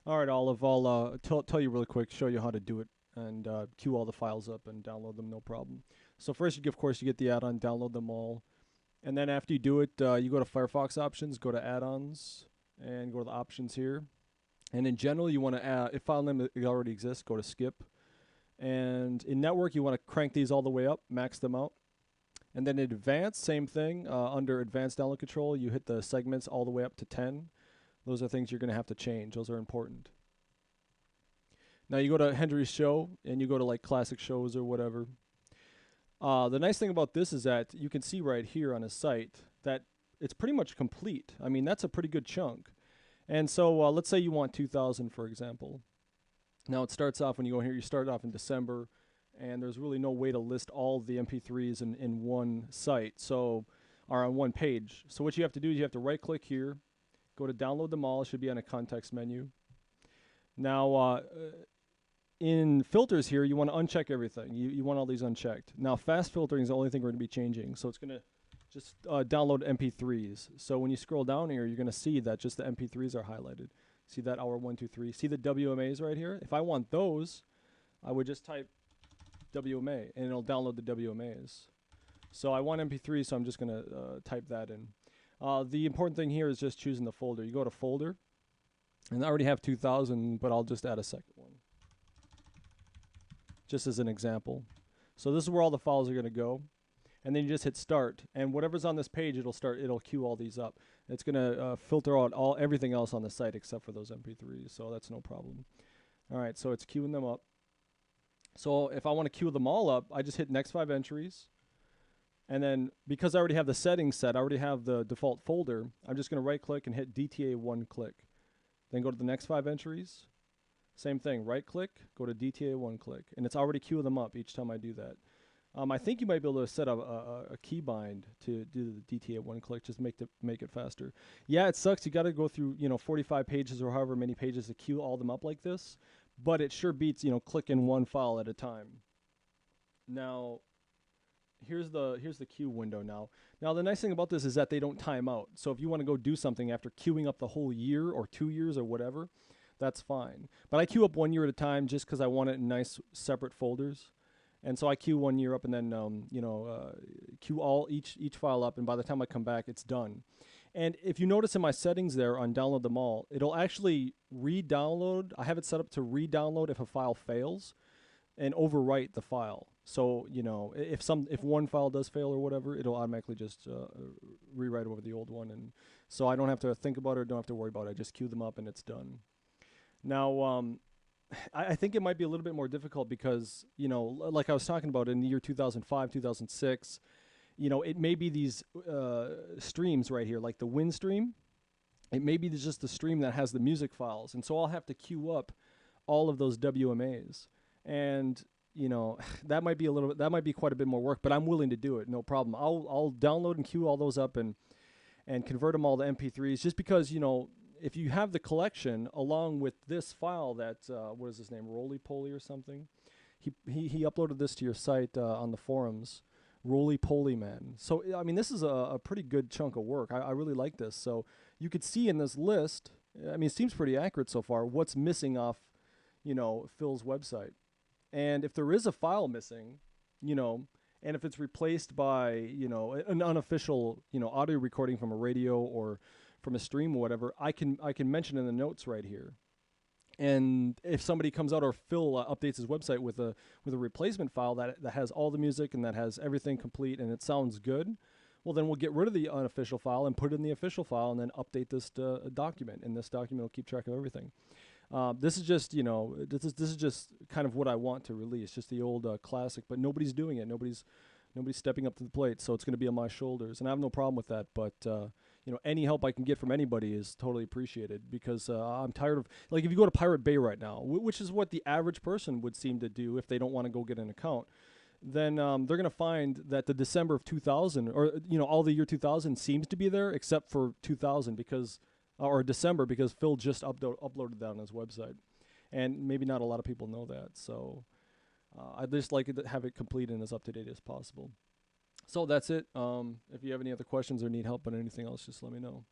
All right, Olive, I'll tell you really quick, show you how to do it, and queue all the files up and download them, no problem. So first, of course, you get the add-on, download them all, and then after you do it, you go to Firefox options, go to add-ons, and go to the options here. And in general, you want to add, if file name already exists, go to skip. And in network, you want to crank these all the way up, max them out. And then in advanced, same thing. Under advanced download control, you hit the segments all the way up to 10. Those are things you're going to have to change. Those are important. Now you go to Hendrie's show, and you go to like classic shows or whatever. The nice thing about this is that you can see right here on his site that it's pretty much complete. I mean, that's a pretty good chunk. And so let's say you want 2000, for example. Now it starts off, when you go here, you start off in December, and there's really no way to list all the MP3s in one site, so, or on one page. So what you have to do is you have to right click here, go to download them all. It should be on a context menu. Now in filters here, you want to uncheck everything. You want all these unchecked. Now fast filtering is the only thing we're going to be changing, so it's going to just download MP3s. So when you scroll down here, you're going to see that just the MP3s are highlighted. See that hour 1, 2, 3. See the WMAs right here? If I want those, I would just type WMA, and it'll download the WMAs. So I want MP3, so I'm just going to type that in. The important thing here is just choosing the folder. You go to folder, and I already have 2000, but I'll just add a second one, just as an example. So this is where all the files are going to go. And then you just hit start, and whatever's on this page, it'll queue all these up. It's going to filter out everything else on the site except for those MP3s, so that's no problem. All right, so it's queuing them up. So if I want to queue them all up, I just hit next 5 entries. And then because I already have the settings set, I already have the default folder, I'm just going to right click and hit DTA 1 click. Then go to the next 5 entries. Same thing, right click, go to DTA 1 click. And it's already queuing them up each time I do that. I think you might be able to set up a keybind to do the DTA 1 click, just make it faster. Yeah, it sucks. You got to go through 45 pages or however many pages to queue all them up like this, but it sure beats clicking one file at a time. Now, here's the queue window now. Now the nice thing about this is that they don't time out. So if you want to go do something after queuing up the whole year or 2 years or whatever, that's fine. But I queue up 1 year at a time just because I want it in nice separate folders. And so I queue 1 year up, and then queue each file up, and by the time I come back, it's done. And if you notice in my settings there on download them all, it'll actually re-download. I have it set up to re-download if a file fails, and overwrite the file. So if one file does fail or whatever, it'll automatically just rewrite over the old one, and so I don't have to think about it, or don't have to worry about it. I just queue them up, and it's done. Now, I think it might be a little bit more difficult because, like I was talking about in the year 2005, 2006, it may be these streams right here, like the Win stream. It may be just the stream that has the music files. And so I'll have to queue up all of those WMAs. And, that might be quite a bit more work, but I'm willing to do it, no problem. I'll download and queue all those up and convert them all to MP3s just because, if you have the collection along with this file that, what is his name, Roly Poly or something? He uploaded this to your site on the forums, Roly Poly Man. So, I mean, this is a pretty good chunk of work. I really like this. So you could see in this list, I mean, it seems pretty accurate so far, what's missing off, Phil's website. And if there is a file missing, and if it's replaced by, an unofficial, audio recording from a radio or from a stream or whatever, I can mention in the notes right here. And if somebody comes out, or Phil updates his website with a replacement file that has all the music and that has everything complete and it sounds good, well, then we'll get rid of the unofficial file and put it in the official file, and then update this document. And this document will keep track of everything. This is just this is just kind of what I want to release, just the old classic. But nobody's doing it. Nobody's stepping up to the plate, so it's going to be on my shoulders, and I have no problem with that. But any help I can get from anybody is totally appreciated, because I'm tired of, like, if you go to Pirate Bay right now, which is what the average person would seem to do if they don't want to go get an account, then they're going to find that the December of 2000, or all the year 2000 seems to be there except for 2000 because, or December, because Phil just uploaded that on his website, and maybe not a lot of people know that. So I'd just like to have it complete and as up to date as possible. So that's it. If you have any other questions or need help on anything else, just let me know.